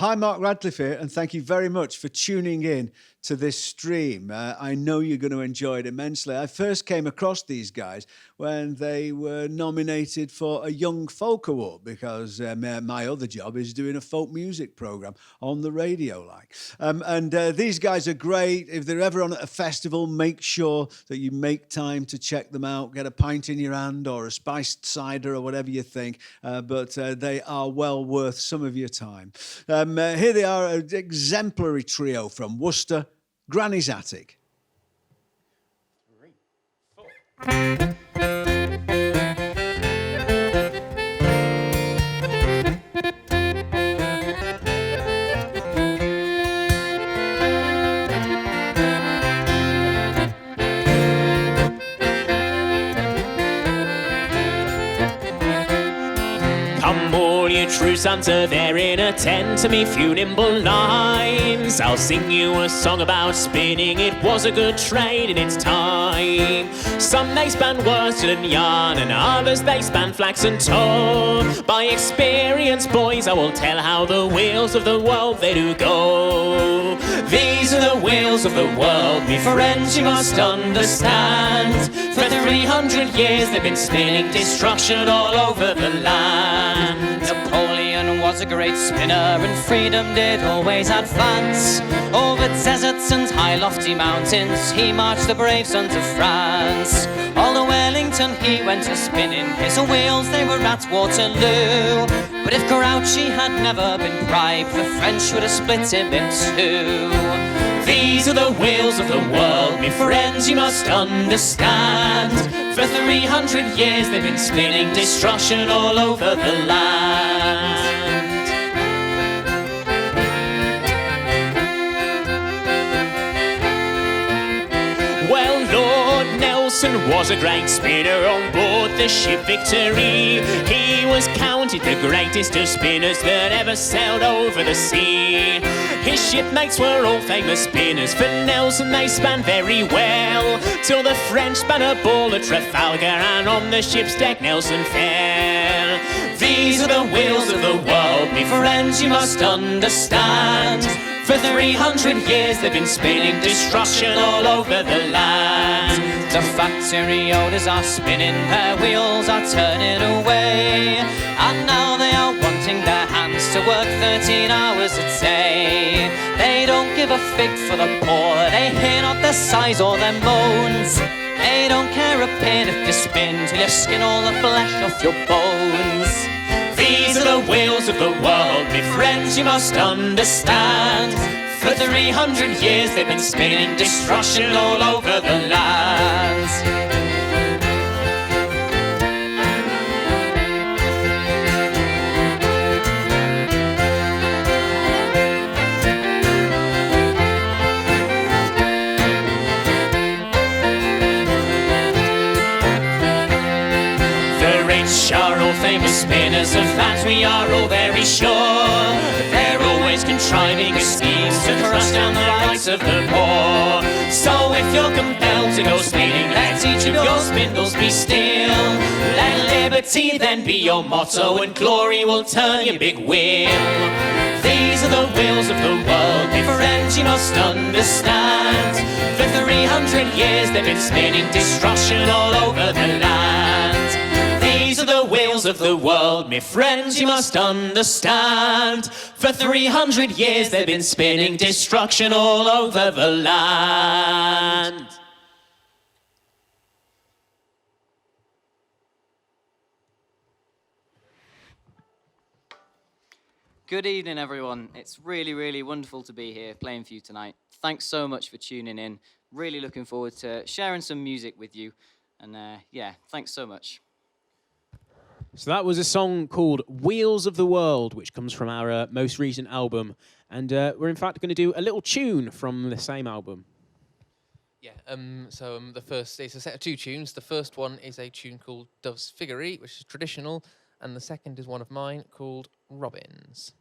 Hi, Mark Radcliffe here, and thank you very much for tuning in to this stream. I know you're going to enjoy it immensely. I first came across these guys when they were nominated for a Young Folk Award because my other job is doing a folk music program on the radio. These guys are great. If they're ever on at a festival, make sure that you make time to check them out. Get a pint in your hand or a spiced cider or whatever you think. But they are well worth some of your time. Here they are, an exemplary trio from Worcester, Granny's Attic. 3, 4. True sons are there in a tent to me few nimble lines. I'll sing you a song about spinning. It was a good trade in its time. Some they span worsted and yarn, and others they span flax and tow. By experience, boys, I will tell how the wheels of the world they do go. These are the wheels of the world, me friends, you must understand. For 300 years they've been spinning destruction all over the land. Napoleon was a great spinner, and freedom did always advance. Over deserts and high lofty mountains he marched the brave sons of France. All the Wellington he went to spinning, his wheels they were at Waterloo. But if Grouchy had never been bribed, the French would have split him in two. These are the wheels of the world, me friends, you must understand. For 300 years they've been spinning destruction all over the land. Well, Lord Nelson was a great spinner on board the ship Victory. He was counted the greatest of spinners that ever sailed over the sea. His shipmates were all famous spinners. For Nelson they span very well, till the French span a ball at Trafalgar, and on the ship's deck Nelson fell. These are the wheels of the world, me friends, you must understand. For 300 years they've been spinning destruction all over the land. The factory owners are spinning, their wheels are turning away, and now they are wanting their hands to work 13 hours a day. They don't give a fig for the poor, they hear not their sighs or their moans. They don't care a pin if you spin till you skin all the flesh off your bones. These are the wheels of the world, me friends, you must understand. For 300 years they've been spinning destruction all over the land. Are all famous spinners, of that we are all very sure. They're always contriving a schemes to crush down the rights of the poor. So if you're compelled to go spinning, let each of your spindles be steel. Let liberty then be your motto, and glory will turn your big wheel. These are the wheels of the world, my friends, you must understand. For 300 years they've been spinning destruction all over the land. These are the wheels of the world, me friends, you must understand. For 300 years they've been spinning destruction all over the land. Good evening, everyone. It's really wonderful to be here playing for you tonight. Thanks so much for tuning in. Really looking forward to sharing some music with you. And yeah, thanks so much. So that was a song called Wheels of the World, which comes from our most recent album. And we're in fact going to do a little tune from the same album. Yeah, the first, it's a set of 2 tunes. The first one is a tune called Dove's Figgery, which is traditional, and the second is one of mine called Robins.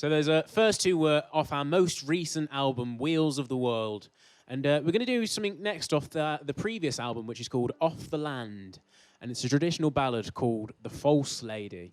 So those first two were off our most recent album, Wheels of the World. And we're going to do something next off the previous album, which is called Off the Land. And it's a traditional ballad called The False Lady.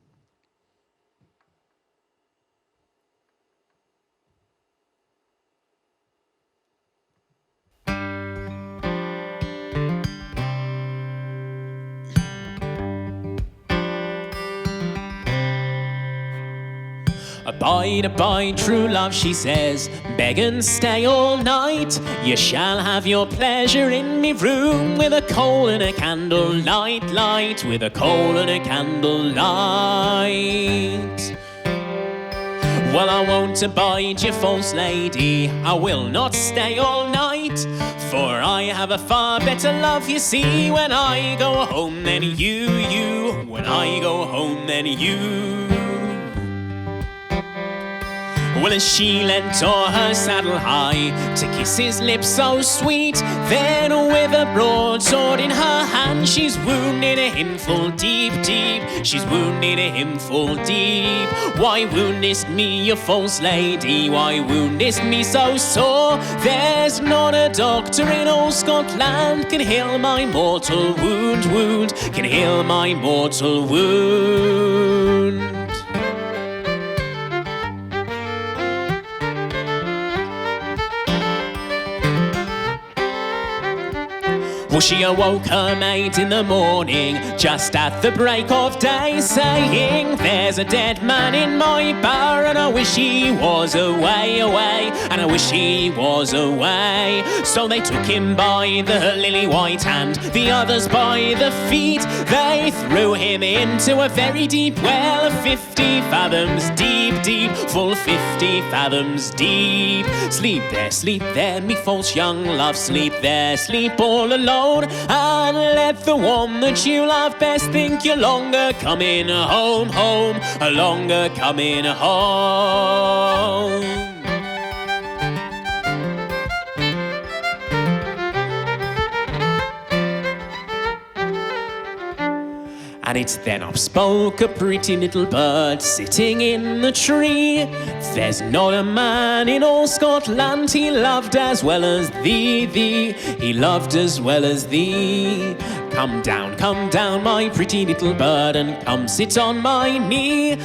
Abide, abide, true love, she says, beg and stay all night. You shall have your pleasure in me room with a coal and a candle light, light, with a coal and a candle light. Well, I won't abide, you false lady, I will not stay all night, for I have a far better love, you see, when I go home than you, when I go home than you. Well, as she leant o'er her saddle high to kiss his lips so sweet, then with a broadsword in her hand she's wounded him full deep, deep. She's wounded him full deep. Why woundest me, you false lady? Why woundest me so sore? There's not a doctor in all Scotland can heal my mortal wound, can heal my mortal wound. Well, she awoke her maid in the morning, just at the break of day, saying, there's a dead man in my bar, and I wish he was away, away, and I wish he was away. So they took him by the lily white hand, the others by the feet. They threw him into a very deep well, 50 fathoms deep, deep, full 50 fathoms deep. Sleep there, me false young love, sleep there, sleep all alone. And let the one that you love best think you're longer coming home, home, longer coming home. And it's then up spoke a pretty little bird sitting in the tree. There's not a man in all Scotland he loved as well as thee, thee. He loved as well as thee. Come down, my pretty little bird, and come sit on my knee.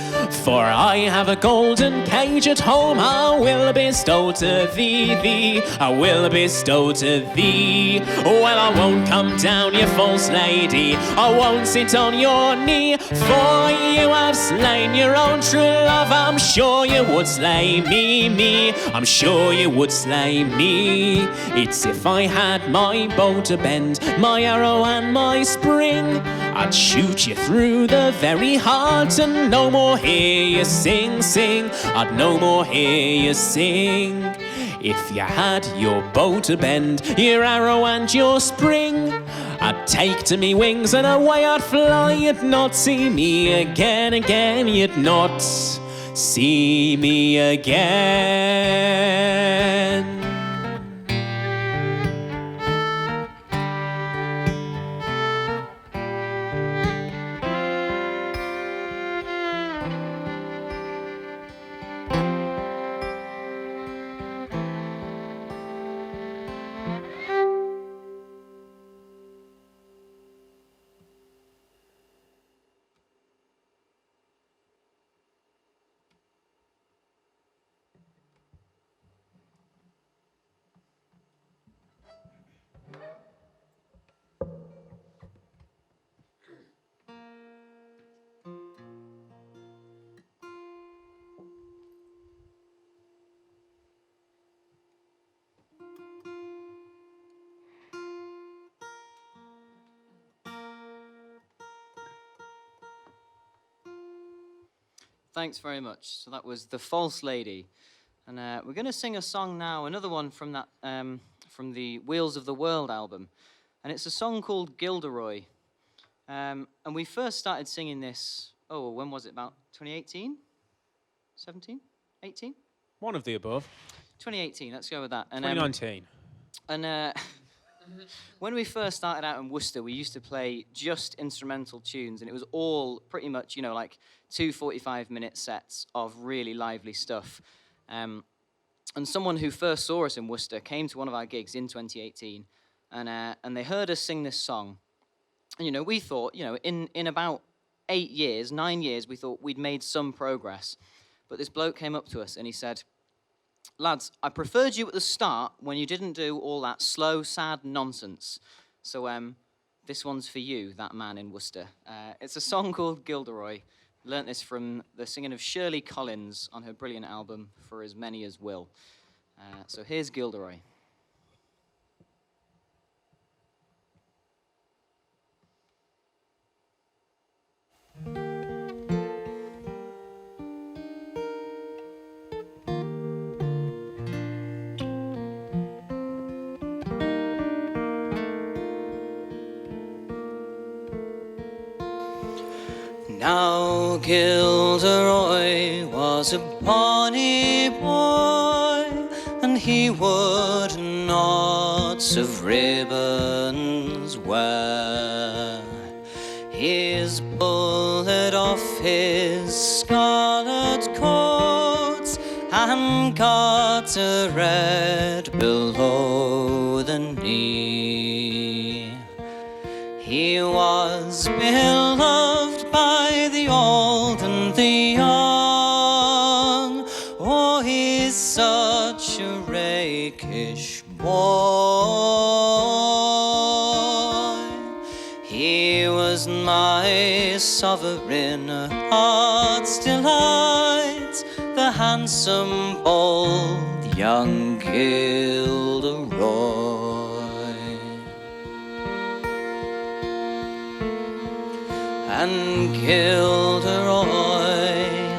For I have a golden cage at home, I will bestow to thee, thee. I will bestow to thee. Well, I won't come down, you false lady, I won't sit on your knee. For you have slain your own true love, I'm sure you would slay me, me. I'm sure you would slay me. It's if I had my bow to bend, my arrow and my spring, I'd shoot you through the very heart and no more hear you sing, sing. I'd no more hear you sing. If you had your bow to bend, your arrow and your spring, I'd take to me wings and away I'd fly. You'd not see me again, again. You'd not see me again. Thanks very much. So that was The False Lady. And we're going to sing a song now, another one from that from the Wheels of the World album. And it's a song called Gilderoy. And we first started singing this, when was it? About 2018? 17? 18? One of the above. 2018, let's go with that. And, 2019. And When we first started out in Worcester, we used to play just instrumental tunes, and it was all pretty much, like 2 45-minute sets of really lively stuff. And someone who first saw us in Worcester came to one of our gigs in 2018, and they heard us sing this song. And, we thought, in about 9 years, we thought we'd made some progress. But this bloke came up to us and he said, "Lads, I preferred you at the start when you didn't do all that slow, sad nonsense. So this one's for you, that man in Worcester." It's a song called Gilderoy. Learnt this from the singing of Shirley Collins on her brilliant album, For As Many As Will. So here's Gilderoy. Now Gilderoy was a bonny boy, and he would knots of ribbons wear. His bullet off his scarlet coat, and got a red below the knee. He was beloved by the old and the young. Oh, he's such a rakish boy. He was my sovereign heart's delight, the handsome, bold young Gilderoy. And Gilderoy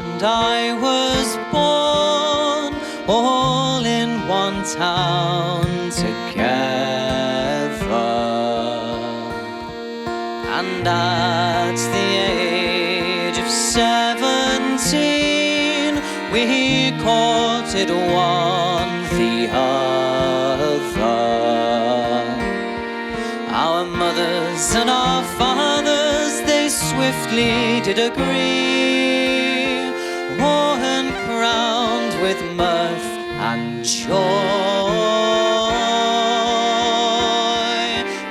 and I was born all in one town together, and at the age of 17 we courted one the other. Our mothers and our fathers, they swiftly did agree, war and crowned with mirth and joy.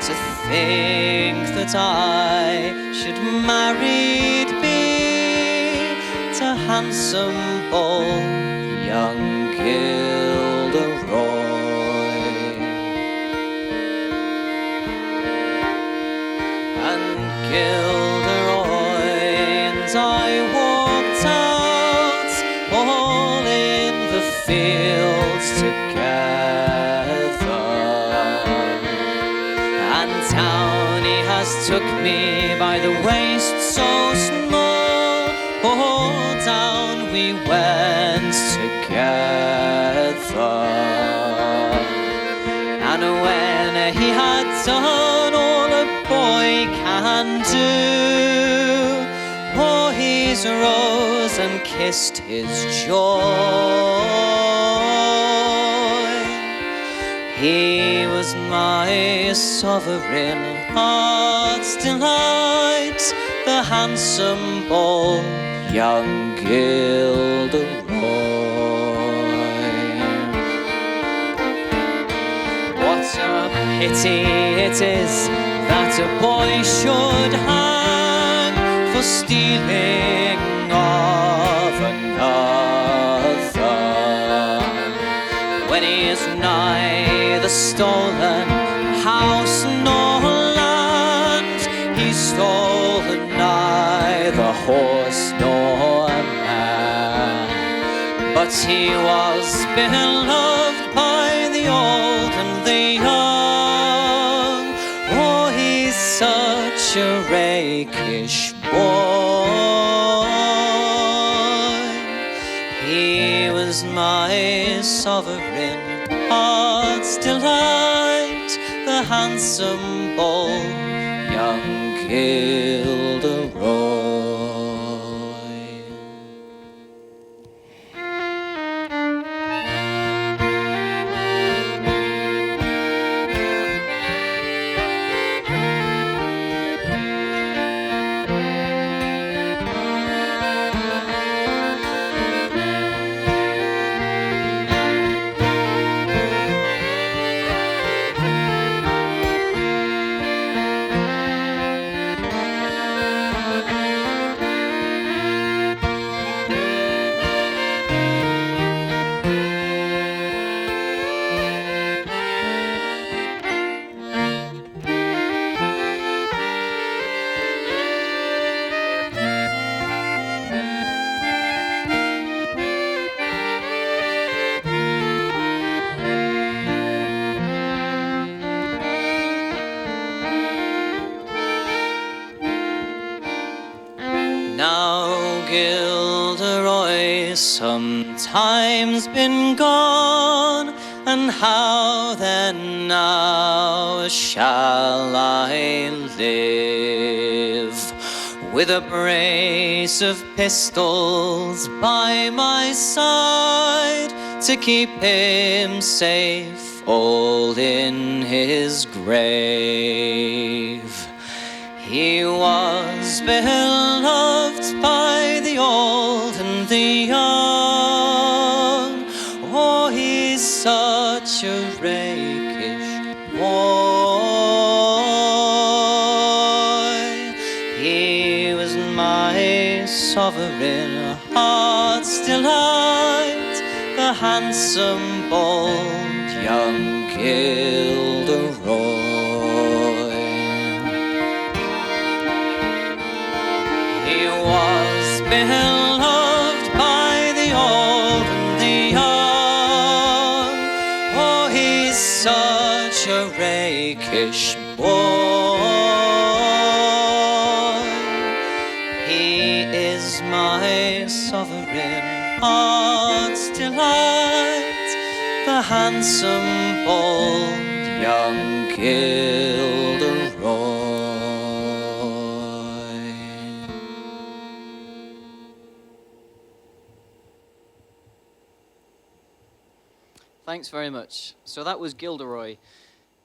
To think that I should married be to handsome, bold young Gilderoy. And Gilderoy and I walked out all in the fields together, and down he has took me by the waist so small. Oh, down we went together, and when he had done all a boy can do, oh, he's rose and kissed his joy. He was my sovereign heart's delight, the handsome, bold young Gilderoy. What a pity it is that a boy should hang for stealing of another, when he is neither stolen house nor land. He's stolen neither horse nor man, but he was beloved by the old and the young. Oh, he's such a rakish boy. He was my sovereign heart's delight, the handsome, bold young Gilderoy. sometimes been gone, and how then now shall I live? With a brace of pistols by my side to keep him safe all in his grave. He was beloved by the old and the young. Oh, he's such a rakish boy. He was my sovereign heart's delight, the handsome, bold young Gilderoy. He was beloved by the old and the young. Oh, he's such a rakish boy. He is my sovereign heart's delight, the handsome, bold young Gilderoy. Thanks very much. So that was Gilderoy.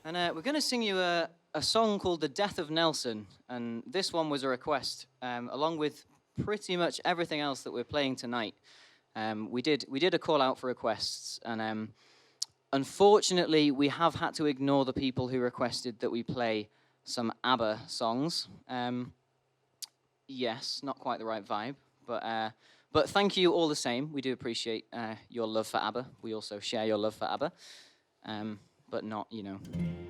And we're going to sing you a song called The Death of Nelson. And this one was a request, along with pretty much everything else that we're playing tonight. We did a call out for requests. And unfortunately, we have had to ignore the people who requested that we play some ABBA songs. Yes, not quite the right vibe, but thank you all the same. We do appreciate your love for ABBA. We also share your love for ABBA, but not,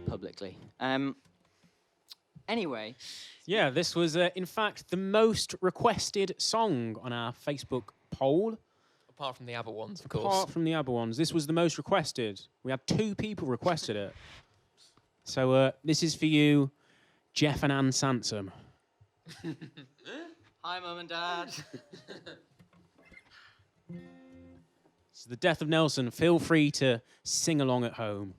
publicly. Anyway. Yeah, this was, in fact, the most requested song on our Facebook poll. Apart from the ABBA ones, of course. Apart from the ABBA ones. This was the most requested. We had 2 people requested it. So this is for you, Jeff and Anne Sansom. Hi, Mum and Dad. It's The Death of Nelson. Feel free to sing along at home.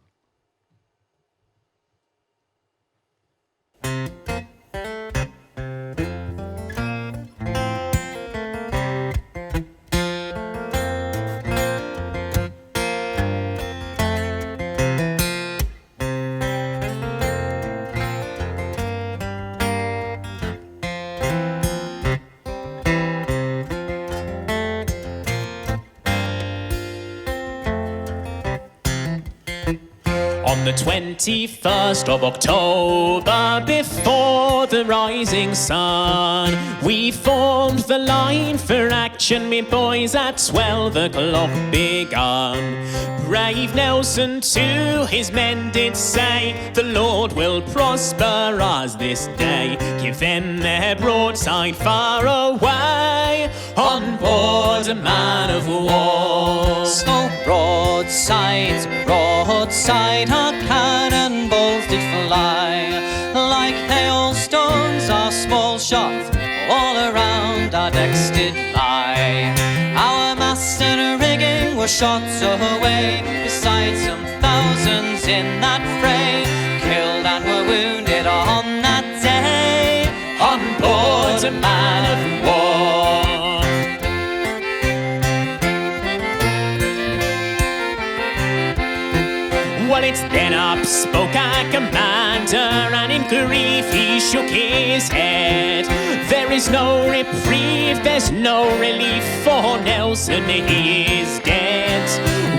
On the 21st of October, before the rising sun, we formed the line for action, me boys, at 12 o'clock begun. Brave Nelson to his men did say, the Lord will prosper us this day. Give them their broadside far away, on board a man of war. So broadside, broadside, our cannonballs did fly. Like hailstones, our small shot all around our decks did lie. Our mast and rigging were shot away, besides some thousands in that fray, killed and were wounded on that day, On board a man of war. Well, it's then up spoke our commander, and in grief he shook his head. There is no reprieve, there's no relief for Nelson, he is dead.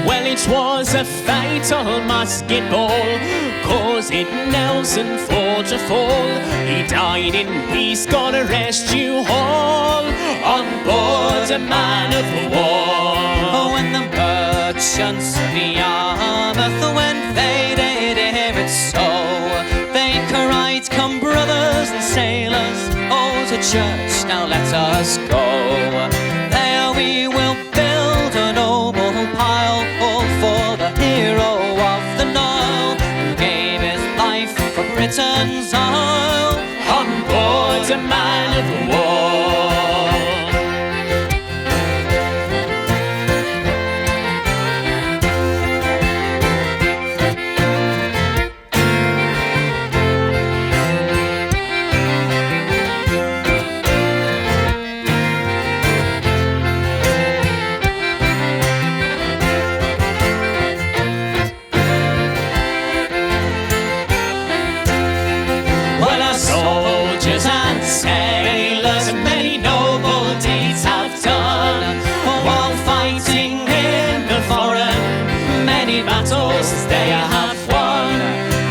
Well, it was a fatal musket ball, causing Nelson for to fall. He died in peace, God rest you all, on board a man of war. when the merchants of Yarmouth went faded, hear it so. They cried, come brothers and sailors, oh to church, now let us go. There we will build a noble pile, all for the hero of the Nile, who gave his life for Britain's isle, On board a man of war. fighting in the foreign, many battles they have won.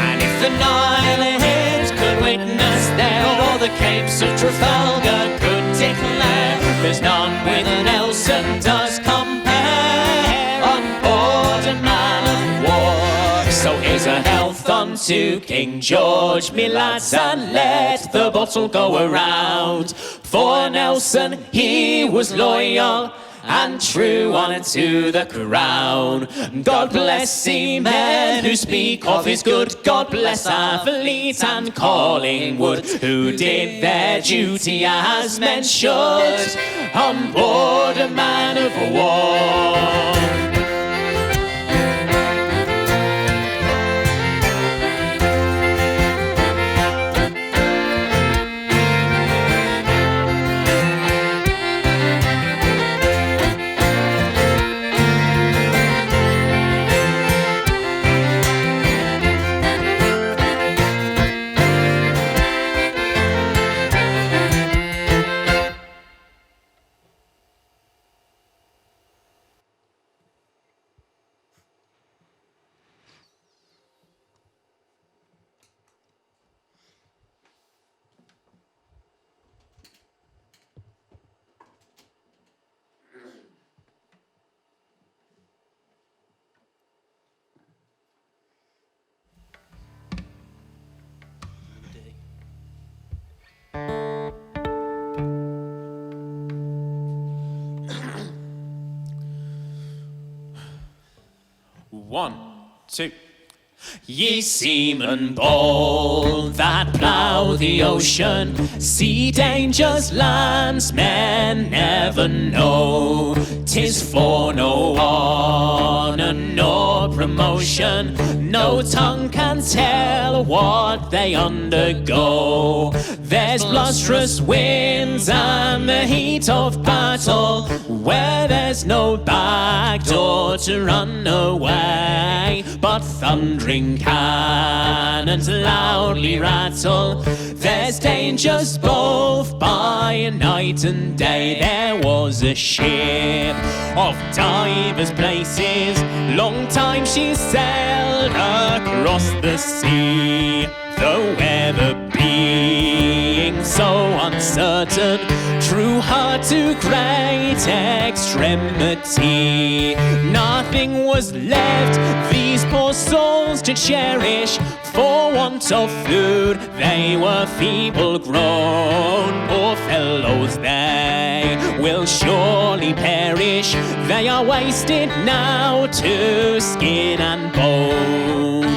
And if the Nile could witness there, or the capes of Trafalgar could declare, there's none with Nelson does compare on board a man of war. So here's a health unto King George, me lads, and let the bottle go around. For Nelson, he was loyal and true unto the crown. God bless seamen who speak of his good. God bless our fleet and Collingwood, who did their duty as men should on board a man of war. One, two. Ye seamen bold that plough the ocean, sea dangers landsmen never know. 'Tis for no honour nor promotion, no tongue can tell what they undergo. There's blusterous winds and the heat of battle, where there's no back door to run away, but thundering cannons loudly rattle. There's dangers both by night and day. There was a ship of divers places, long time she sailed across the sea. The weather being so uncertain drew her to great extremity. Nothing was left these poor souls to cherish, for want of food they were feeble grown. Poor fellows, they will surely perish. They are wasted now to skin and bone.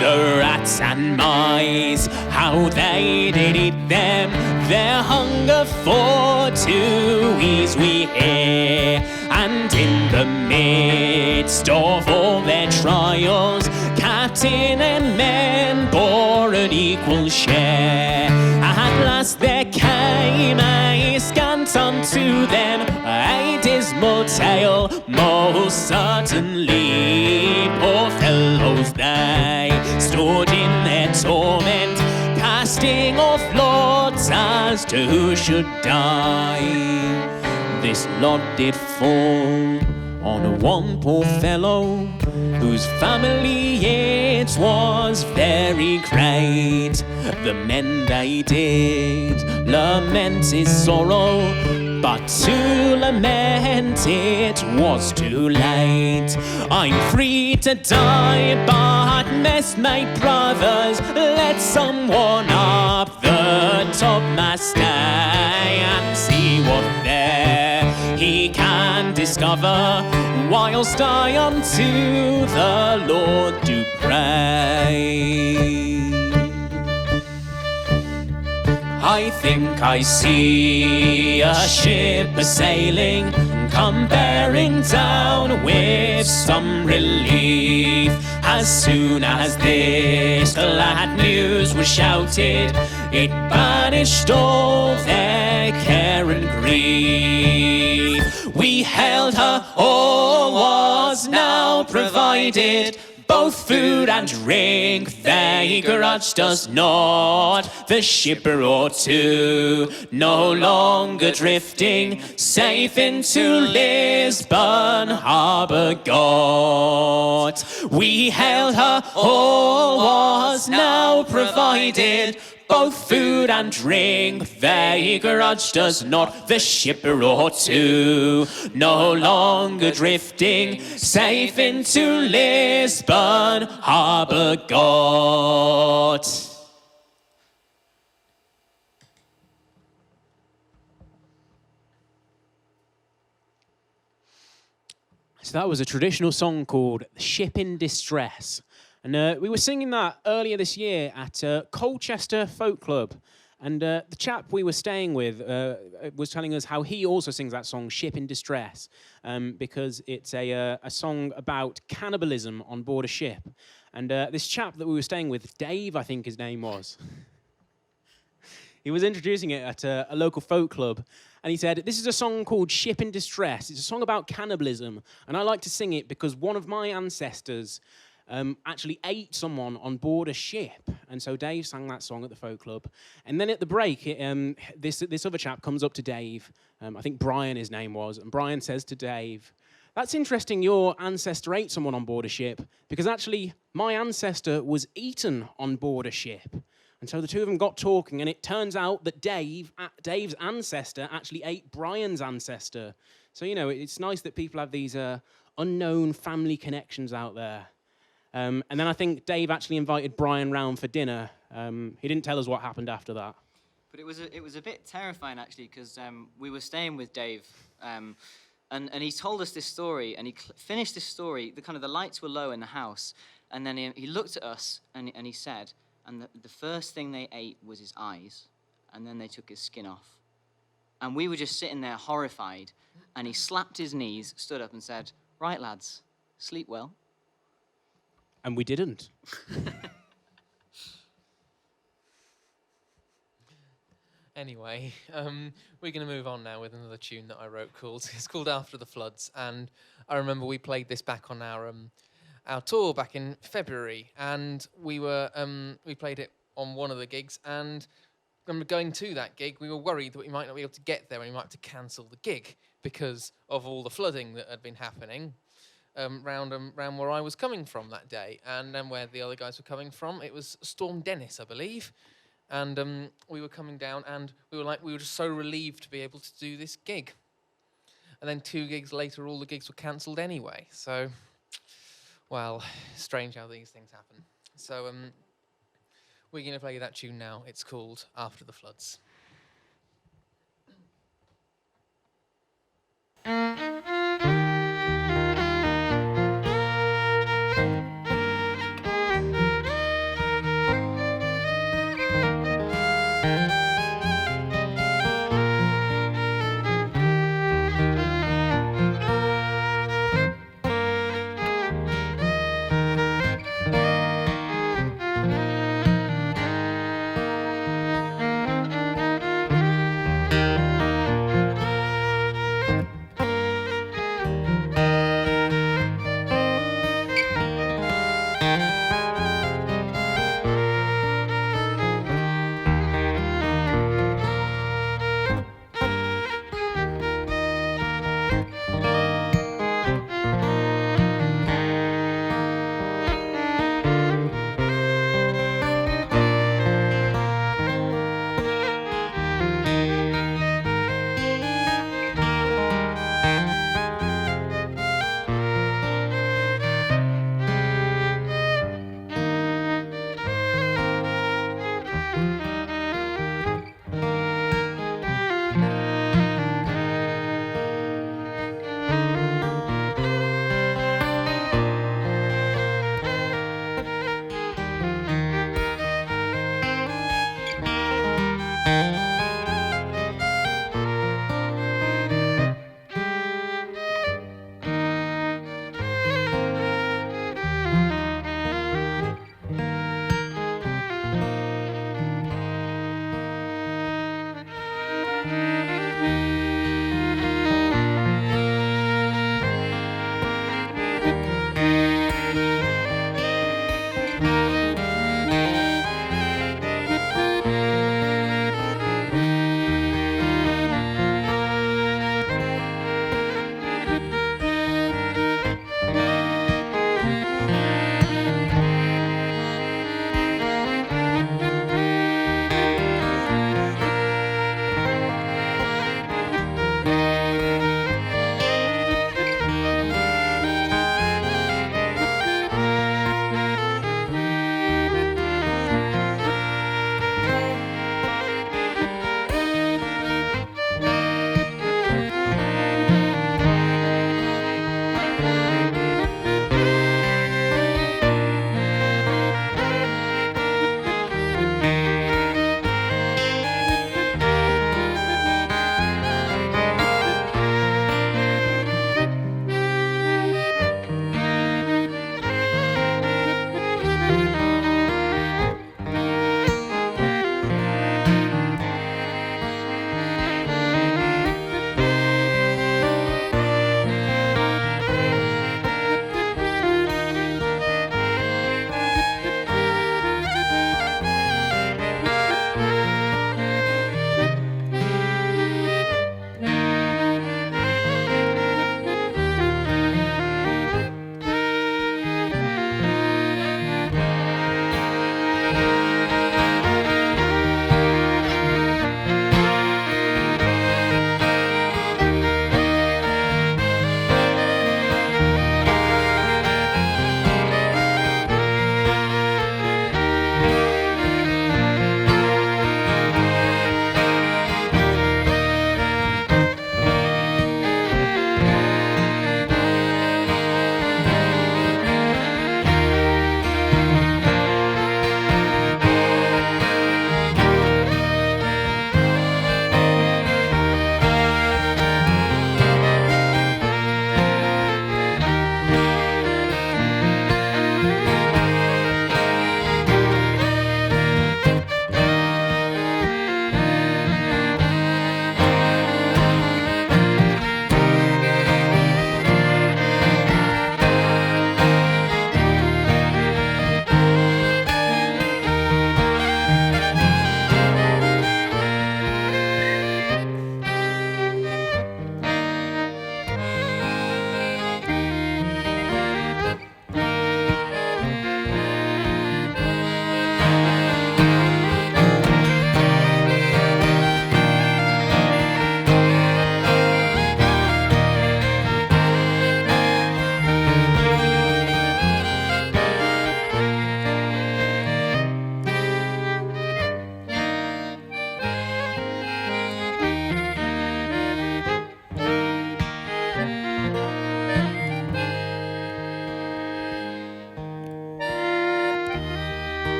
The rats and mice, how they did eat them, their hunger for to ease we hear. And in the midst of all their trials, captain and men bore an equal share. At last there came a scant unto them, a dismal tale most certainly. Poor fellows, they stood in their torment, casting off lots as to who should die. This lot did fall on one poor fellow, whose family it was very great. The men they did lament his sorrow, but to lament it was too late. I'm free to die, but messmate brothers, let someone up the topmast stay and see what there he can discover, whilst I unto the Lord do pray. I think I see a ship a-sailing, come bearing down with some relief. As soon as this glad news was shouted, it banished all their care and grief. We hailed her, all was now provided, both food and drink they grudged us not. The ship brought to, no longer drifting, safe into Lisbon harbour got. We hailed her, all was now provided, both food and drink they grudged us not. The ship brought to, no longer drifting, safe into Lisbon harbour got. So that was a traditional song called Ship in Distress. And we were singing that earlier this year at Colchester Folk Club. And the chap we were staying with was telling us how he also sings that song, Ship in Distress, because it's a song about cannibalism on board a ship. And this chap that we were staying with, Dave, I think his name was, he was introducing it at a local folk club. And he said, this is a song called Ship in Distress. It's a song about cannibalism. And I like to sing it because one of my ancestors actually ate someone on board a ship. And so Dave sang that song at the folk club. And then at the break, this other chap comes up to Dave. I think Brian his name was. And Brian says to Dave, that's interesting your ancestor ate someone on board a ship, because actually my ancestor was eaten on board a ship. And so the two of them got talking, and it turns out that Dave's ancestor actually ate Brian's ancestor. So, you know, it's nice that people have these unknown family connections out there. And then I think Dave actually invited Brian round for dinner. He didn't tell us what happened after that. But it was a bit terrifying, actually, because we were staying with Dave, and he told us this story, and he finished this story. The lights were low in the house, and then he looked at us, and he said, and the first thing they ate was his eyes, and then they took his skin off. And we were just sitting there horrified, and he slapped his knees, stood up and said, right, lads, sleep well. And we didn't. Anyway, we're going to move on now with another tune that I wrote it's called After the Floods. And I remember we played this back on our tour back in February, and we played it on one of the gigs, and when we were going to that gig, we were worried that we might not be able to get there and we might have to cancel the gig because of all the flooding that had been happening round where I was coming from that day, and then where the other guys were coming from. It was Storm Dennis, I believe, and we were coming down, and we were just so relieved to be able to do this gig. And then 2 gigs later, all the gigs were cancelled anyway. So, well, strange how these things happen. So we're going to play that tune now. It's called After the Floods.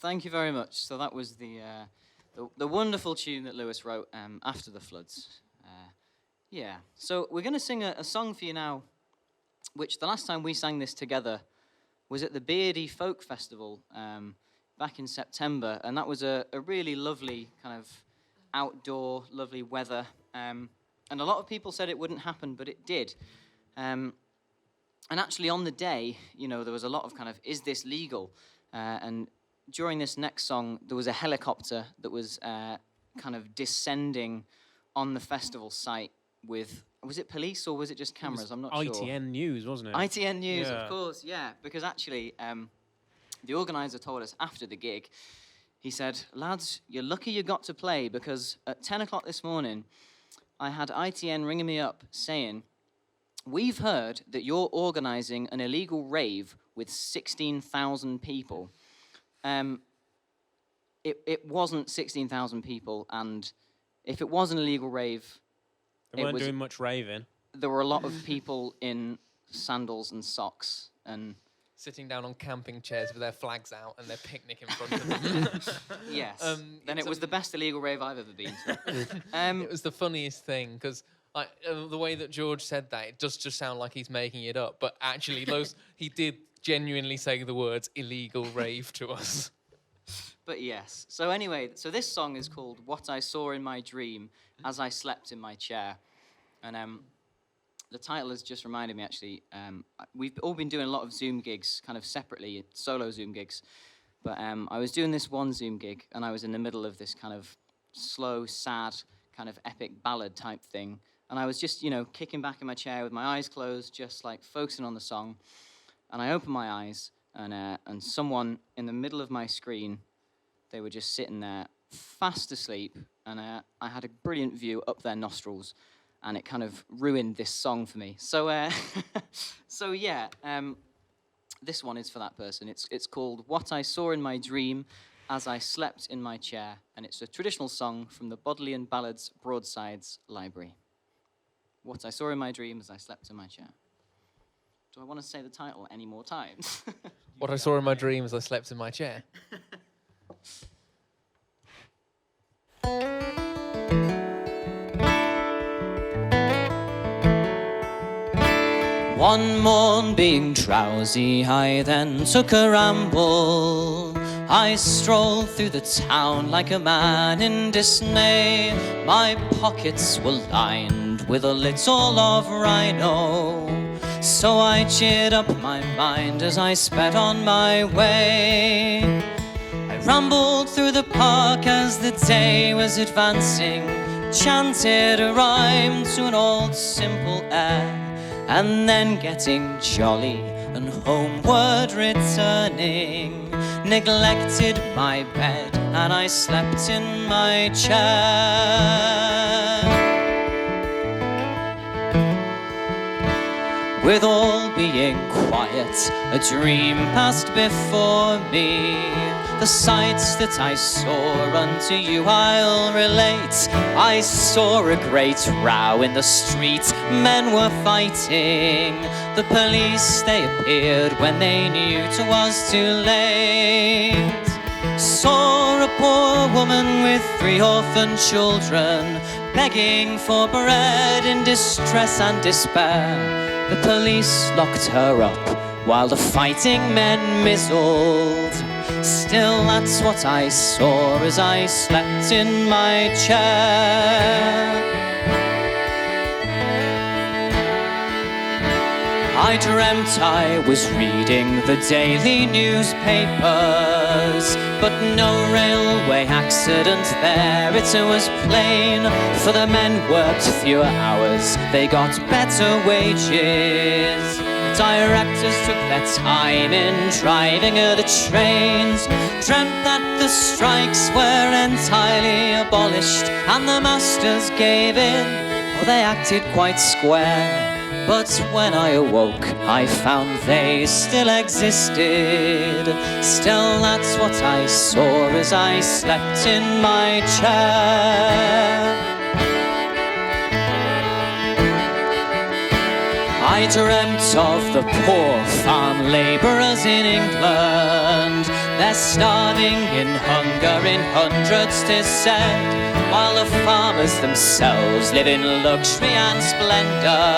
Thank you very much. So that was the wonderful tune that Lewis wrote after the floods. Yeah. So we're going to sing a song for you now, which the last time we sang this together was at the Beardy Folk Festival back in September, and that was a really lovely kind of outdoor, lovely weather. And a lot of people said it wouldn't happen, but it did. And actually on the day, you know, there was a lot of kind of, is this legal? And during this next song, there was a helicopter that was kind of descending on the festival site with, was it police or was it just cameras? I'm not sure. ITN News, wasn't it? ITN News, Yeah. of course, yeah. Because actually, the organizer told us after the gig, he said, lads, you're lucky you got to play because at 10 o'clock this morning, I had ITN ringing me up saying, we've heard that you're organizing an illegal rave with 16,000 people. It wasn't 16,000 people, and if it was an illegal rave, They weren't doing much raving. there were a lot of people in sandals and socks, and Sitting down on camping chairs with their flags out and their picnic in front of them. yes, then it's it was the best illegal rave I've ever been to. It was the funniest thing because the way that George said that, it does just sound like he's making it up, but actually he did genuinely say the words illegal rave to us. But yes, so anyway, so this song is called What I Saw in My Dream as I Slept in My Chair. And the title has just reminded me, actually, we've all been doing a lot of Zoom gigs, kind of separately, solo Zoom gigs. But I was doing this one Zoom gig, and I was in the middle of this kind of slow, sad, kind of epic ballad type thing. And I was just, you know, kicking back in my chair with my eyes closed, just like focusing on the song. And I opened my eyes, and someone in the middle of my screen, they were just sitting there, fast asleep, and I had a brilliant view up their nostrils, and it kind of ruined this song for me. So, so yeah, this one is for that person. It's called What I Saw in My Dream as I Slept in My Chair, and it's a traditional song from the Bodleian Ballads Broadsides Library. What I Saw in My Dream as I Slept in My Chair. Do I want to say the title any more times? What I saw in my dream as I slept in my chair. One morn being drowsy, I then took a ramble. I strolled through the town like a man in dismay. My pockets were lined with a little of rhino, so I cheered up my mind as I sped on my way. I rambled through the park as the day was advancing, chanted a rhyme to an old simple air, and then getting jolly and homeward returning, neglected my bed and I slept in my chair. With all being quiet, a dream passed before me. The sights that I saw unto you I'll relate. I saw a great row in the street, men were fighting. The police, they appeared when they knew 'twas too late. Saw a poor woman with 3 orphan children, begging for bread in distress and despair. The police locked her up while the fighting men mizzled. Still, that's what I saw as I slept in my chair. I dreamt I was reading the daily newspapers, but no railway accident there, it was plain. For the men worked fewer hours, they got better wages. Directors took their time in driving the trains, dreamt that the strikes were entirely abolished, and the masters gave in, oh, they acted quite square. But when I awoke, I found they still existed. Still, that's what I saw as I slept in my chair. I dreamt of the poor farm labourers in England. They're starving in hunger in hundreds, 'tis said, while the farmers themselves live in luxury and splendor,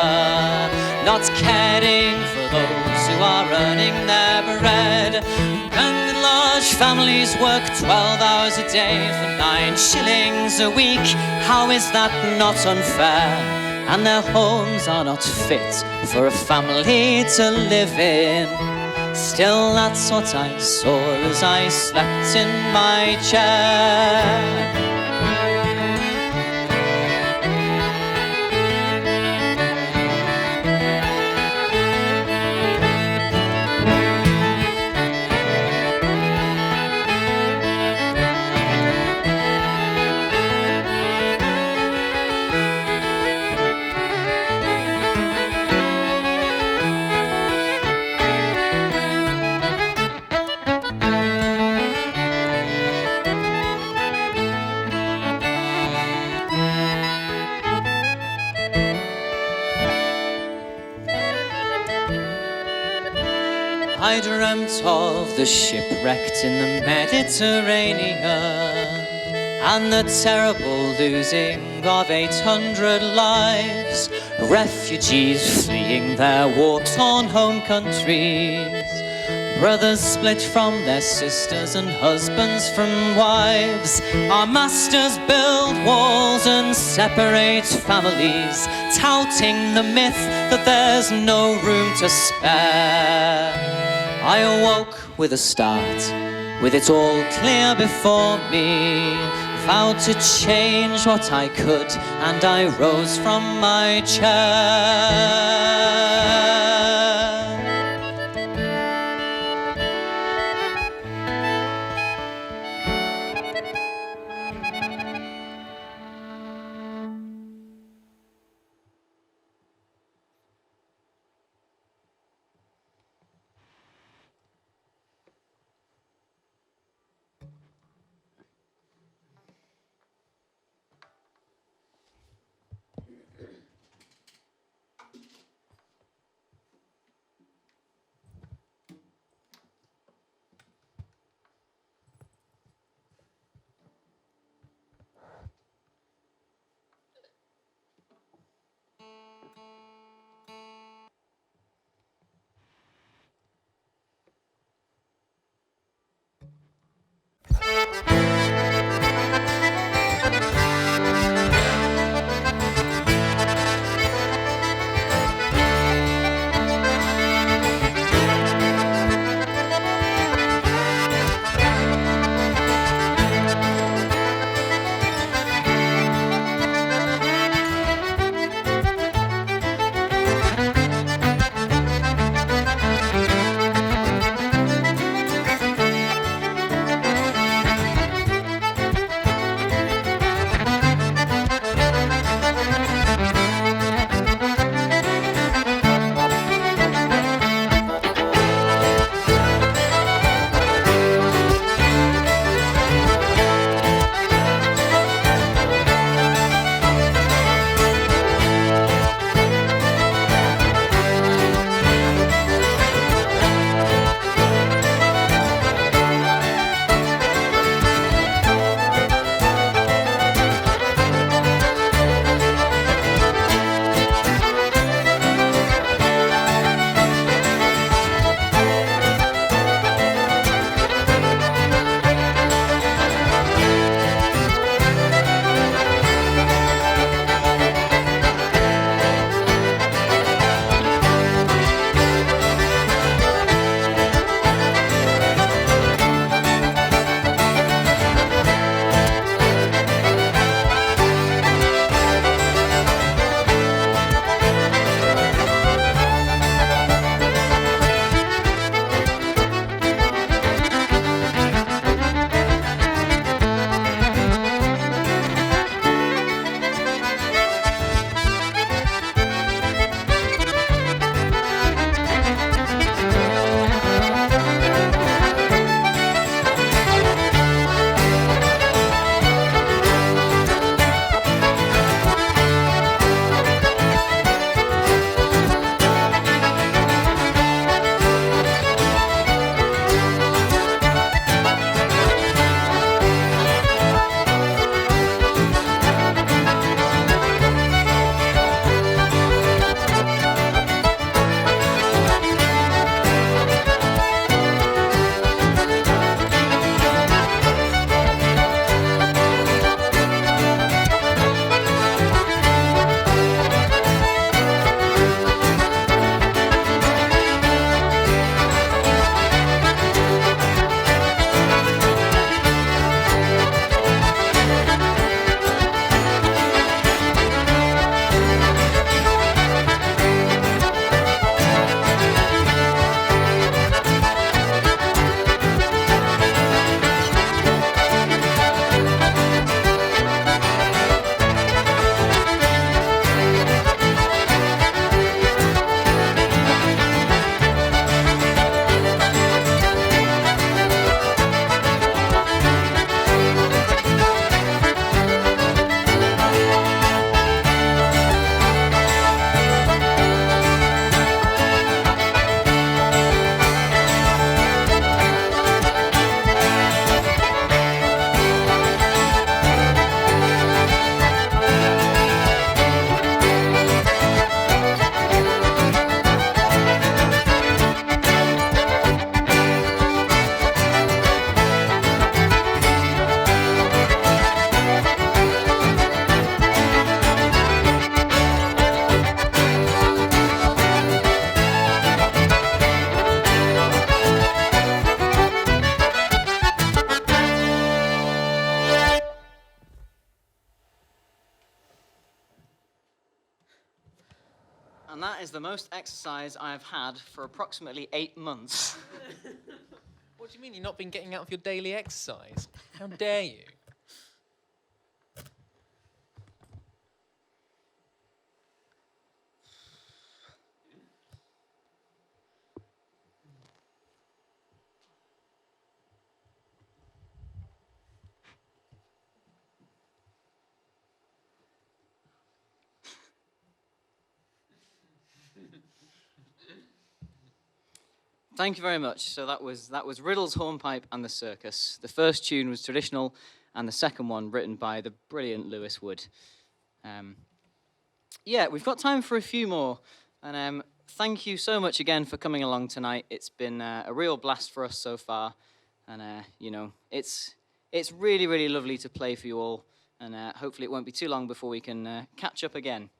not caring for those who are earning their bread. And large families work 12 hours a day for 9 shillings a week. How is that not unfair? And their homes are not fit for a family to live in. Still, that's what I saw as I slept in my chair. I dreamt of the shipwrecked in the Mediterranean and the terrible losing of 800 lives, refugees fleeing their war-torn home countries, brothers split from their sisters and husbands from wives. Our masters build walls and separate families, touting the myth that there's no room to spare. I awoke with a start, with it all clear before me, vowed to change what I could, and I rose from my chair. And that is the most exercise I have had for approximately 8 months. What do you mean you've not been getting out of your daily exercise? How dare you? Thank you very much. So that was Riddle's Hornpipe and the Circus. The first tune was traditional, and the second one written by the brilliant Lewis Wood. Yeah, we've got time for a few more, and thank you so much again for coming along tonight. It's been a real blast for us so far, and you know, it's really, really lovely to play for you all, and hopefully it won't be too long before we can catch up again.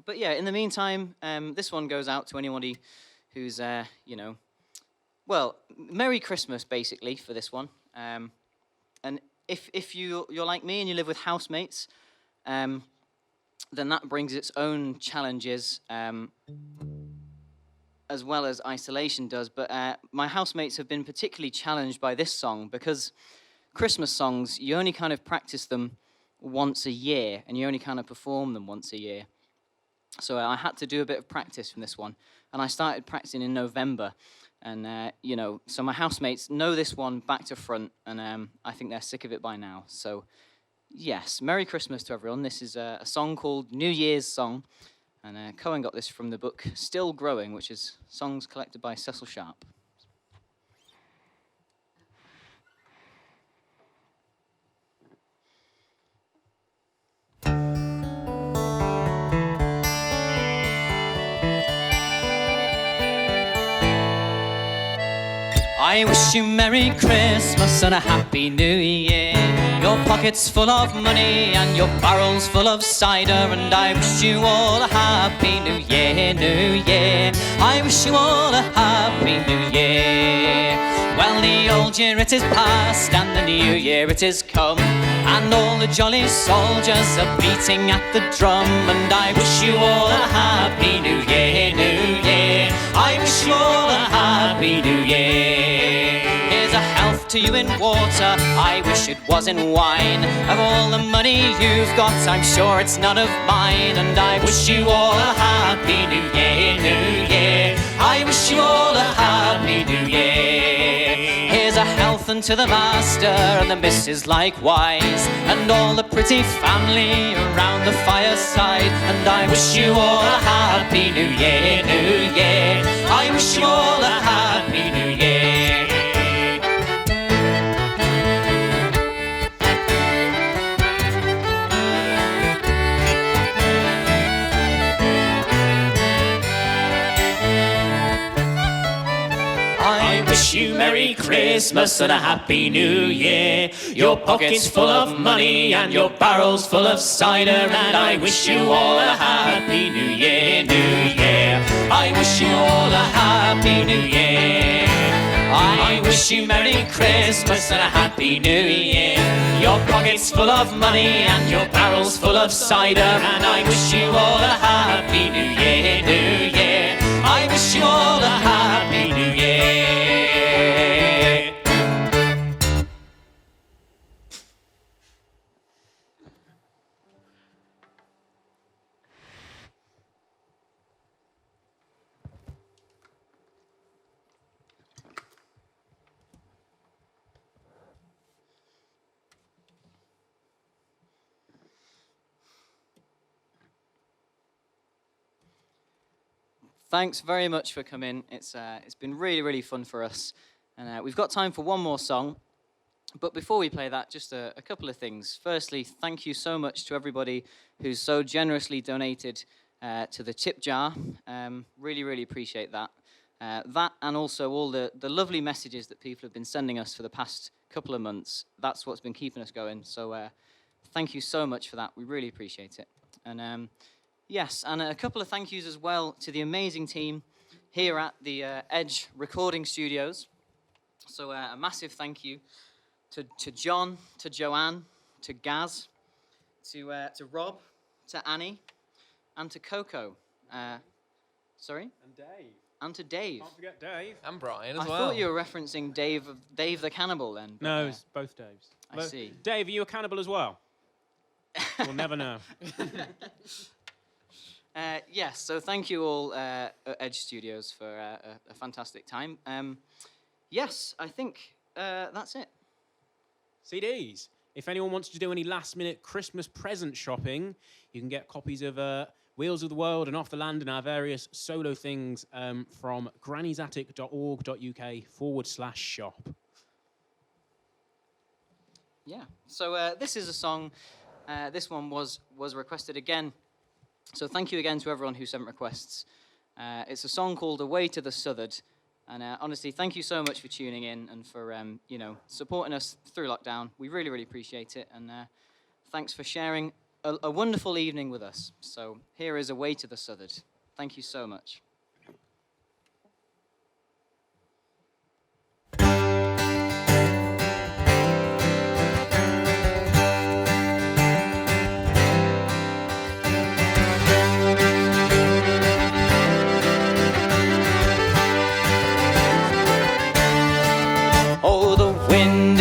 But yeah, in the meantime, this one goes out to anybody who's, you know, well, Merry Christmas, basically, for this one. And if you're like me and you live with housemates, then that brings its own challenges, as well as isolation does. But my housemates have been particularly challenged by this song because Christmas songs, you only kind of practice them once a year, and you only kind of perform them once a year. So I had to do a bit of practice from this one, and I started practicing in November, and you know, so my housemates know this one back to front, and I think they're sick of it by now. So yes, Merry Christmas to everyone. This is a song called New Year's Song, and Cohen got this from the book Still Growing, which is songs collected by Cecil Sharp. I wish you Merry Christmas and a Happy New Year. Your pocket's full of money and your barrel's full of cider, and I wish you all a Happy New Year, New Year. I wish you all a Happy New Year. Well, the old year it is past and the new year it is come, and all the jolly soldiers are beating at the drum, and I wish you all a Happy New Year, New Year. I wish you all a Happy New Year. Here's a health to you in water, I wish it was in wine. Of all the money you've got, I'm sure it's none of mine, and I wish you all a Happy New Year, New Year. I wish you all a Happy New Year. Here's a health unto the master and the missus likewise, and all the pretty family around the fireside, and I wish you all a Happy New Year, New Year. I wish you all a Happy New Year. I wish you Merry Christmas and a Happy New Year. Your pocket's full of money and your barrel's full of cider, and I wish you all a Happy New Year, New Year. I wish you all a Happy New Year. I wish you Merry Christmas and a Happy New Year. Your pocket's full of money and your barrel's full of cider, and I wish you all a Happy New Year, New Year. I wish you all a Happy New Year. Thanks very much for coming. It's been really, really fun for us. And we've got time for one more song. But before we play that, just a couple of things. Firstly, thank you so much to everybody who's so generously donated to the tip jar. Really, really appreciate that. That and also all the lovely messages that people have been sending us for the past couple of months. That's what's been keeping us going. So thank you so much for that. We really appreciate it. And yes, and a couple of thank yous as well to the amazing team here at the Edge Recording Studios. So a massive thank you to John, to Joanne, to Gaz, to Rob, to Annie, and to Coco. Sorry? And Dave. And to Dave. Can't forget Dave. And Brian as I well. thought you were referencing Dave the Cannibal then. but, No, it's both Daves. I see. Dave, are you a cannibal as well? We'll never know. Yes, so thank you all at Edge Studios for a fantastic time. Yes, I think that's it. CDs. If anyone wants to do any last-minute Christmas present shopping, you can get copies of Wheels of the World and Off the Land and our various solo things from grannysatic.org.uk/shop. Yeah. So this is a song. This one was requested again. So thank you again to everyone who sent requests. It's a song called "Away to the Southern." And honestly, thank you so much for tuning in and for supporting us through lockdown. We really, really appreciate it. And thanks for sharing a wonderful evening with us. So here is "Away to the Southern." Thank you so much.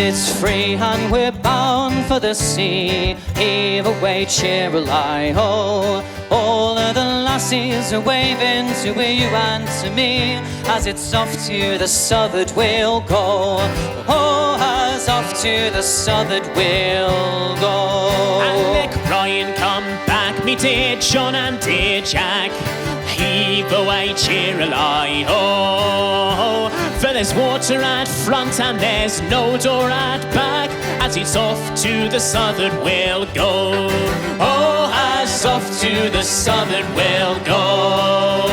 It's free and we're bound for the sea. Heave away, cheer-a-lie-ho. All of the lassies are waving to you and to me. As it's off to the southward we'll go. Oh, as off to the southward we'll go. And Nick, Brian, come back, me dear John and dear Jack. Heave away, cheer-a-lie-ho. For there's water at front and there's no door at back. As it's off to the southern we'll go. Oh, as off to the southern we'll go.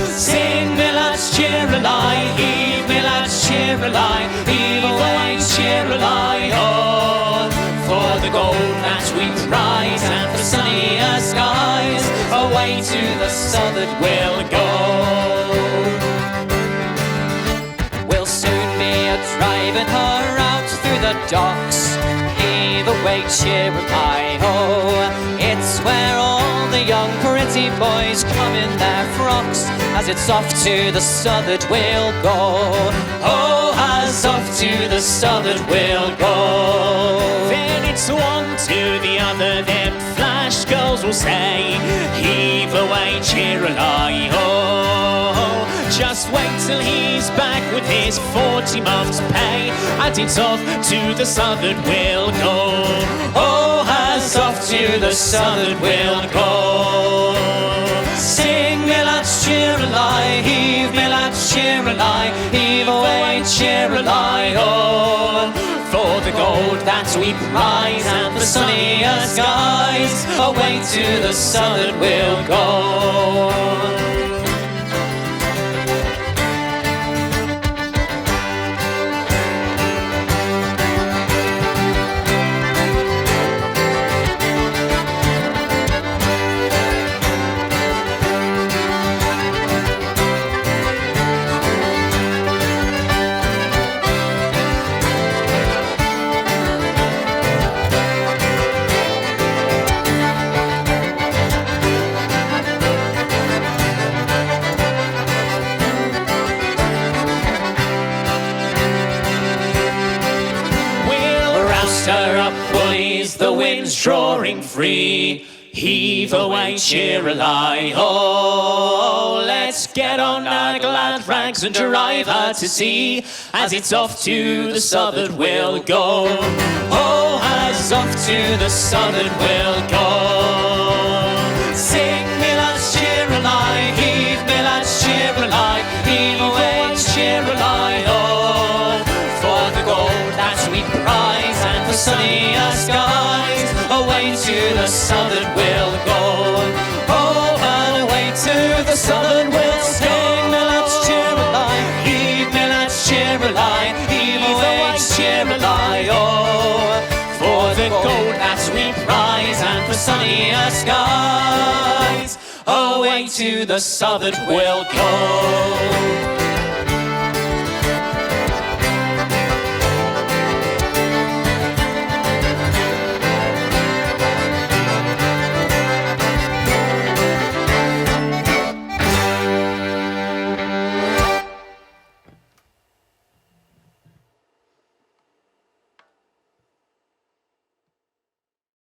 Sing, me lads, cheer-a-lie. Heave, me lads, cheer-a-lie. Heave away, cheer-a-lie-ho. For the gold that we prize and for sunnier skies. Away to the southern we'll go. Driving her out through the docks. Heave away, cheer-a-lie-ho. It's where all the young pretty boys come in their frocks. As it's off to the southern we'll go. Oh, as off to the southern we'll go. Then it's one to the other, them flash girls will say. Heave away, cheer-a-lie-ho. Just wait till he's back with his 40 months' pay. And it's off to the southern we'll go. Oh, as off to the southern we'll go. Sing, me lads, cheer-a-lie. Heave, me lads, cheer-a-lie. Heave away, cheer-a-lie-ho. For the gold that we prize and the sunnier skies. Away to the southern we'll go. The wind's drawing free. Heave away, cheer-a-lie-ho. Let's get on our glad rags and drive her to sea. As it's off to the southern we'll go. Oh, as off to the southern we'll go. Sing, me lads, cheer-a-lie. Heave, me lads, cheer-a-lie. Heave away, cheer-a-lie-ho. For the gold that we prize and for sunnier skies. Away to the southern we'll go. Oh, and away to the southern we'll sing. Me lads, cheer-a-lie. Heave, me lads, cheer-a-lie. Heave away, cheer-a-lie-oh. For the gold that we prize and for sunnier skies. Away to the southern we'll go.